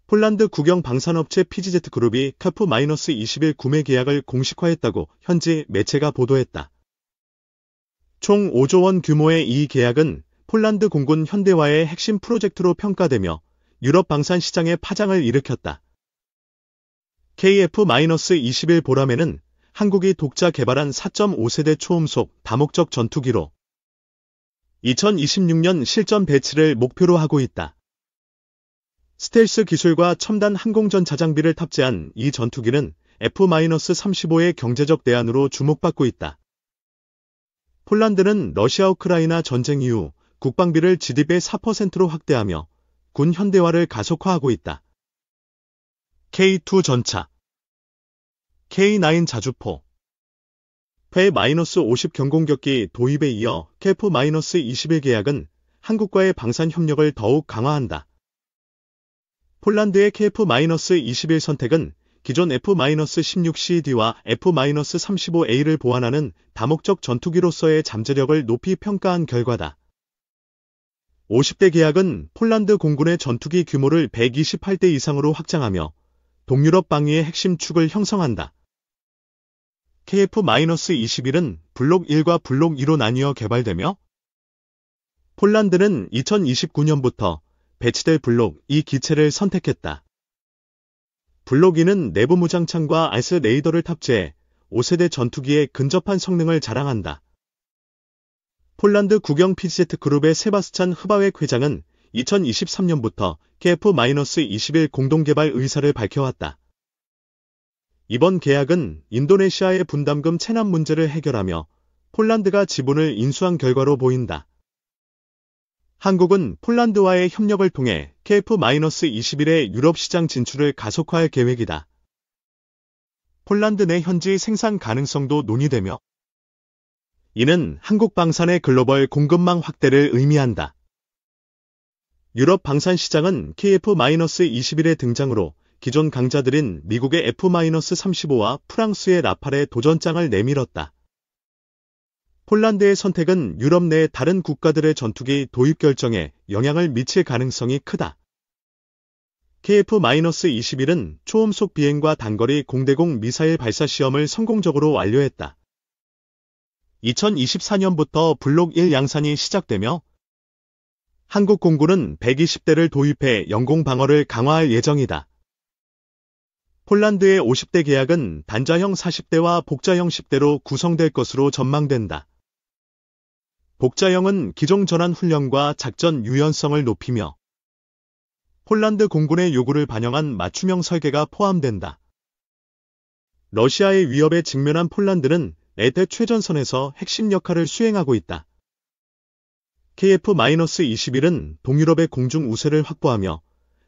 폴란드 국영 방산업체 PGZ 그룹이 KF-21 구매 계약을 공식화했다고 현지 매체가 보도했다. 총 5조 원 규모의 이 계약은 폴란드 공군 현대화의 핵심 프로젝트로 평가되며 유럽 방산 시장에 파장을 일으켰다. KF-21 보라매는 한국이 독자 개발한 4.5세대 초음속 다목적 전투기로 2026년 실전 배치를 목표로 하고 있다. 스텔스 기술과 첨단 항공전차 장비를 탑재한 이 전투기는 F-35의 경제적 대안으로 주목받고 있다. 폴란드는 러시아-우크라이나 전쟁 이후 국방비를 GDP의 4%로 확대하며 군 현대화를 가속화하고 있다. K2 전차, K9 자주포, P-50 경공격기 도입에 이어 KF-21 계약은 한국과의 방산 협력을 더욱 강화한다. 폴란드의 KF-21 선택은 기존 F-16CD와 F-35A를 보완하는 다목적 전투기로서의 잠재력을 높이 평가한 결과다. 50대 계약은 폴란드 공군의 전투기 규모를 128대 이상으로 확장하며 동유럽 방위의 핵심 축을 형성한다. KF-21은 블록 1과 블록 2로 나뉘어 개발되며 폴란드는 2029년부터 배치될 블록 2 기체를 선택했다. 블록 2는 내부 무장창과 알스 레이더를 탑재해 5세대 전투기의 근접한 성능을 자랑한다. 폴란드 국영 PGZ 그룹의 세바스찬 흐바웻 회장은 2023년부터 KF-21 공동개발 의사를 밝혀왔다. 이번 계약은 인도네시아의 분담금 체납 문제를 해결하며 폴란드가 지분을 인수한 결과로 보인다. 한국은 폴란드와의 협력을 통해 KF-21의 유럽 시장 진출을 가속화할 계획이다. 폴란드 내 현지 생산 가능성도 논의되며 이는 한국 방산의 글로벌 공급망 확대를 의미한다. 유럽 방산 시장은 KF-21의 등장으로 기존 강자들인 미국의 F-35와 프랑스의 라팔에 도전장을 내밀었다. 폴란드의 선택은 유럽 내 다른 국가들의 전투기 도입 결정에 영향을 미칠 가능성이 크다. KF-21은 초음속 비행과 단거리 공대공 미사일 발사 시험을 성공적으로 완료했다. 2024년부터 블록 1 양산이 시작되며 한국 공군은 120대를 도입해 영공 방어를 강화할 예정이다. 폴란드의 50대 계약은 단자형 40대와 복자형 10대로 구성될 것으로 전망된다. 복자형은 기종 전환 훈련과 작전 유연성을 높이며 폴란드 공군의 요구를 반영한 맞춤형 설계가 포함된다. 러시아의 위협에 직면한 폴란드는 애대 최전선에서 핵심 역할을 수행하고 있다. KF-21은 동유럽의 공중 우세를 확보하며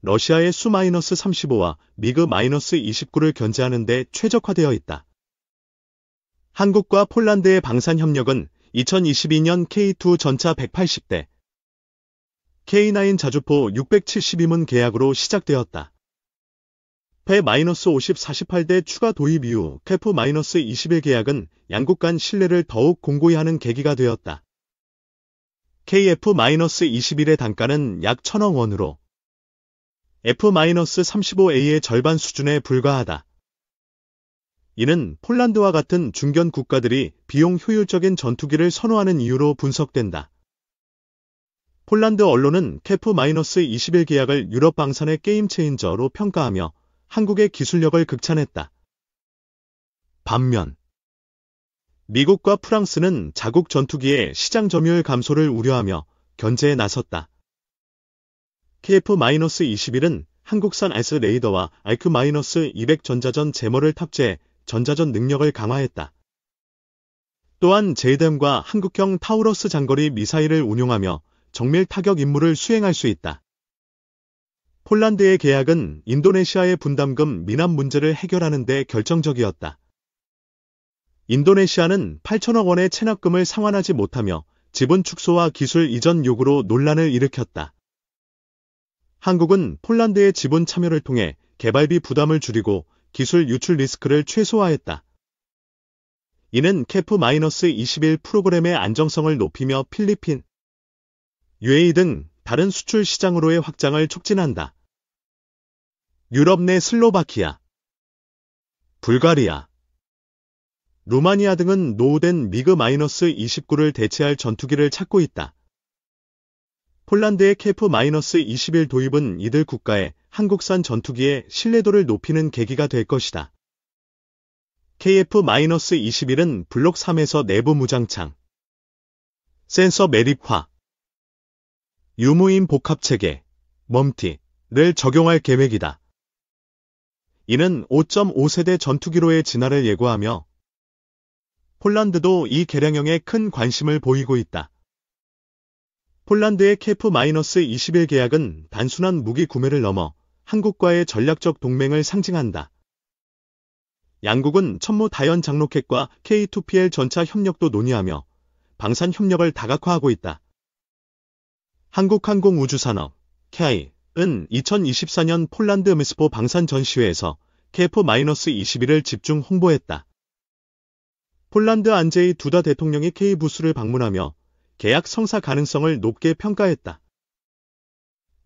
러시아의 Su-35와 미그-29를 견제하는 데 최적화되어 있다. 한국과 폴란드의 방산 협력은 2022년 K2 전차 180대, K9 자주포 672문 계약으로 시작되었다. P-50 48대 추가 도입 이후 KF-21 계약은 양국 간 신뢰를 더욱 공고히 하는 계기가 되었다. KF-21의 단가는 약 1,000억 원으로 F-35A의 절반 수준에 불과하다. 이는 폴란드와 같은 중견 국가들이 비용 효율적인 전투기를 선호하는 이유로 분석된다. 폴란드 언론은 KF-21 계약을 유럽 방산의 게임 체인저로 평가하며 한국의 기술력을 극찬했다. 반면 미국과 프랑스는 자국 전투기의 시장 점유율 감소를 우려하며 견제에 나섰다. KF-21은 한국산 알스 레이더와 RQ-200 전자전 제머를 탑재해 전자전 능력을 강화했다. 또한 JDAM과 한국형 타우러스 장거리 미사일을 운용하며 정밀 타격 임무를 수행할 수 있다. 폴란드의 계약은 인도네시아의 분담금 미납 문제를 해결하는 데 결정적이었다. 인도네시아는 8천억 원의 체납금을 상환하지 못하며 지분 축소와 기술 이전 요구로 논란을 일으켰다. 한국은 폴란드의 지분 참여를 통해 개발비 부담을 줄이고 기술 유출 리스크를 최소화했다. 이는 KF-21 프로그램의 안정성을 높이며 필리핀, UAE 등 다른 수출 시장으로의 확장을 촉진한다. 유럽 내 슬로바키아, 불가리아, 루마니아 등은 노후된 미그-29를 대체할 전투기를 찾고 있다. 폴란드의 KF-21 도입은 이들 국가의 한국산 전투기의 신뢰도를 높이는 계기가 될 것이다. KF-21은 블록 3에서 내부 무장창, 센서 매립화, 유무인 복합체계, 멈티를 적용할 계획이다. 이는 5.5세대 전투기로의 진화를 예고하며 폴란드도 이 개량형에 큰 관심을 보이고 있다. 폴란드의 KF-21 계약은 단순한 무기 구매를 넘어 한국과의 전략적 동맹을 상징한다. 양국은 천무 다연 장로켓과 K2PL 전차 협력도 논의하며 방산 협력을 다각화하고 있다. 한국항공우주산업, KAI은 2024년 폴란드 미스포 방산 전시회에서 KF-21을 집중 홍보했다. 폴란드 안제이 두다 대통령이 K 부스를 방문하며 계약 성사 가능성을 높게 평가했다.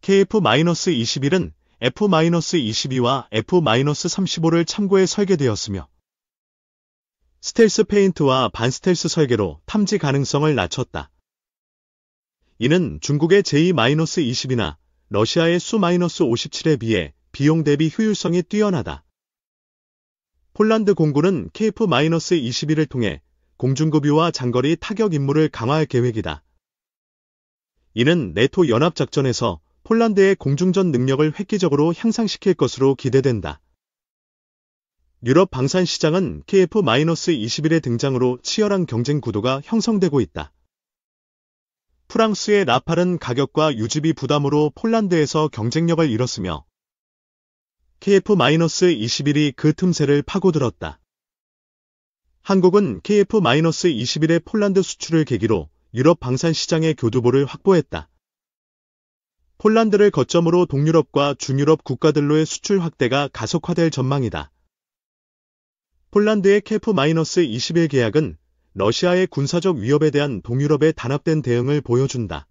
KF-21은 F-22와 F-35를 참고해 설계되었으며 스텔스 페인트와 반스텔스 설계로 탐지 가능성을 낮췄다. 이는 중국의 J-20이나 러시아의 Su-57에 비해 비용 대비 효율성이 뛰어나다. 폴란드 공군은 KF-21을 통해 공중급유와 장거리 타격 임무를 강화할 계획이다. 이는 네토 연합작전에서 폴란드의 공중전 능력을 획기적으로 향상시킬 것으로 기대된다. 유럽 방산 시장은 KF-21의 등장으로 치열한 경쟁 구도가 형성되고 있다. 프랑스의 라팔은 가격과 유지비 부담으로 폴란드에서 경쟁력을 잃었으며 KF-21이 그 틈새를 파고들었다. 한국은 KF-21의 폴란드 수출을 계기로 유럽 방산 시장의 교두보를 확보했다. 폴란드를 거점으로 동유럽과 중유럽 국가들로의 수출 확대가 가속화될 전망이다. 폴란드의 KF-21 계약은 러시아의 군사적 위협에 대한 동유럽의 단합된 대응을 보여준다.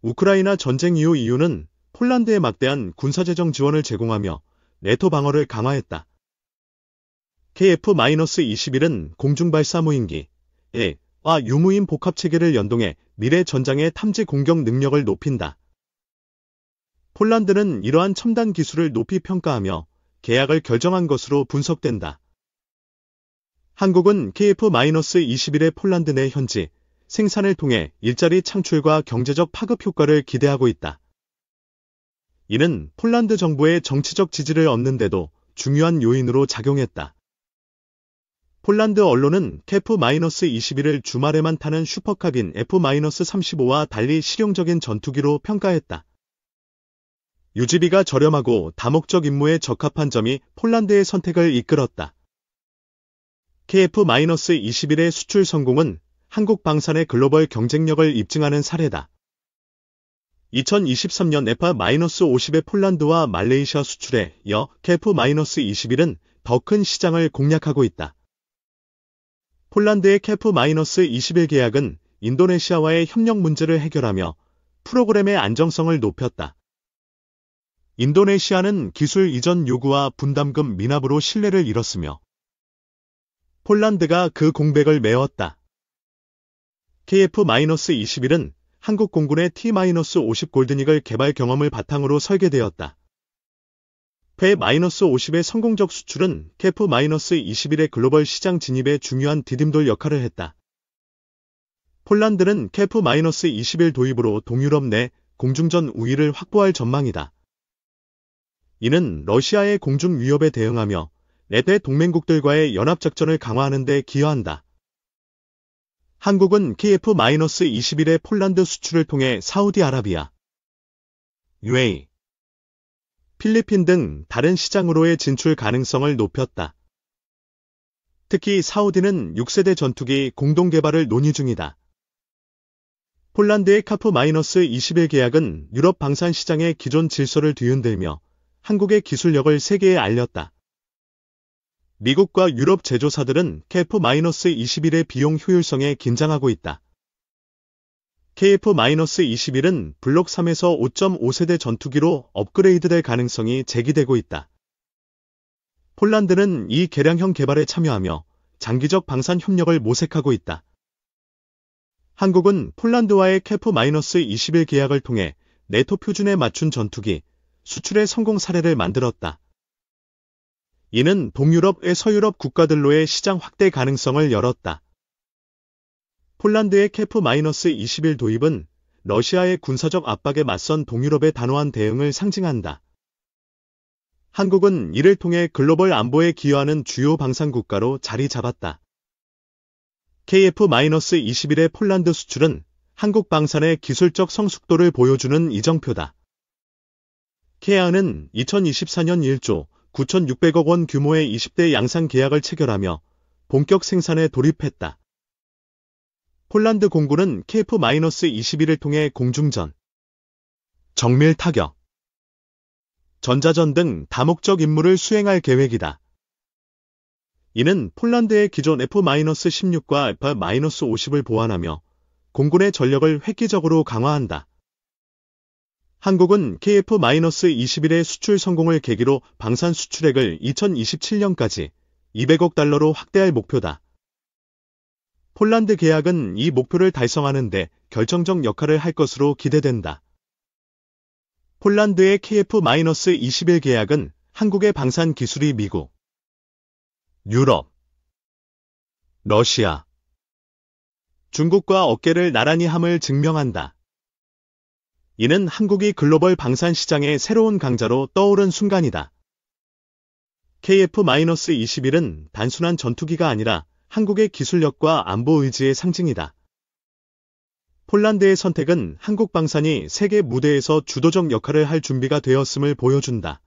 우크라이나 전쟁 이후 EU는 폴란드에 막대한 군사재정 지원을 제공하며 네토 방어를 강화했다. KF-21은 공중발사 무인기, 와 유무인 복합체계를 연동해 미래 전장의 탐지 공격 능력을 높인다. 폴란드는 이러한 첨단 기술을 높이 평가하며 계약을 결정한 것으로 분석된다. 한국은 KF-21의 폴란드 내 현지 생산을 통해 일자리 창출과 경제적 파급 효과를 기대하고 있다. 이는 폴란드 정부의 정치적 지지를 얻는 데도 중요한 요인으로 작용했다. 폴란드 언론은 KF-21을 주말에만 타는 슈퍼카빈 F-35와 달리 실용적인 전투기로 평가했다. 유지비가 저렴하고 다목적 임무에 적합한 점이 폴란드의 선택을 이끌었다. KF-21의 수출 성공은 한국 방산의 글로벌 경쟁력을 입증하는 사례다. 2023년 F-50의 폴란드와 말레이시아 수출에 이어 KF-21은 더 큰 시장을 공략하고 있다. 폴란드의 KF-21 계약은 인도네시아와의 협력 문제를 해결하며 프로그램의 안정성을 높였다. 인도네시아는 기술 이전 요구와 분담금 미납으로 신뢰를 잃었으며 폴란드가 그 공백을 메웠다. KF-21은 한국 공군의 T-50 골든이글 개발 경험을 바탕으로 설계되었다. P-50의 성공적 수출은 KF-21의 글로벌 시장 진입에 중요한 디딤돌 역할을 했다. 폴란드는 KF-21 도입으로 동유럽 내 공중전 우위를 확보할 전망이다. 이는 러시아의 공중 위협에 대응하며 내대 동맹국들과의 연합작전을 강화하는 데 기여한다. 한국은 KF-21의 폴란드 수출을 통해 사우디아라비아, UAE, 필리핀 등 다른 시장으로의 진출 가능성을 높였다. 특히 사우디는 6세대 전투기 공동 개발을 논의 중이다. 폴란드의 KF-21 계약은 유럽 방산 시장의 기존 질서를 뒤흔들며 한국의 기술력을 세계에 알렸다. 미국과 유럽 제조사들은 KF-21의 비용 효율성에 긴장하고 있다. KF-21은 블록 3에서 5.5세대 전투기로 업그레이드될 가능성이 제기되고 있다. 폴란드는 이 개량형 개발에 참여하며 장기적 방산 협력을 모색하고 있다. 한국은 폴란드와의 KF-21 계약을 통해 네토 표준에 맞춘 전투기 수출의 성공 사례를 만들었다. 이는 동유럽의 서유럽 국가들로의 시장 확대 가능성을 열었다. 폴란드의 KF-21 도입은 러시아의 군사적 압박에 맞선 동유럽의 단호한 대응을 상징한다. 한국은 이를 통해 글로벌 안보에 기여하는 주요 방산 국가로 자리 잡았다. KF-21의 폴란드 수출은 한국 방산의 기술적 성숙도를 보여주는 이정표다. KA는 2024년 1조 9,600억 원 규모의 20대 양산 계약을 체결하며 본격 생산에 돌입했다. 폴란드 공군은 KF-21을 통해 공중전, 정밀 타격, 전자전 등 다목적 임무를 수행할 계획이다. 이는 폴란드의 기존 F-16과 F-50을 보완하며 공군의 전력을 획기적으로 강화한다. 한국은 KF-21의 수출 성공을 계기로 방산 수출액을 2027년까지 200억 달러로 확대할 목표다. 폴란드 계약은 이 목표를 달성하는 데 결정적 역할을 할 것으로 기대된다. 폴란드의 KF-21 계약은 한국의 방산 기술이 미국, 유럽, 러시아, 중국과 어깨를 나란히 함을 증명한다. 이는 한국이 글로벌 방산 시장의 새로운 강자로 떠오른 순간이다. KF-21은 단순한 전투기가 아니라 한국의 기술력과 안보 의지의 상징이다. 폴란드의 선택은 한국 방산이 세계 무대에서 주도적 역할을 할 준비가 되었음을 보여준다.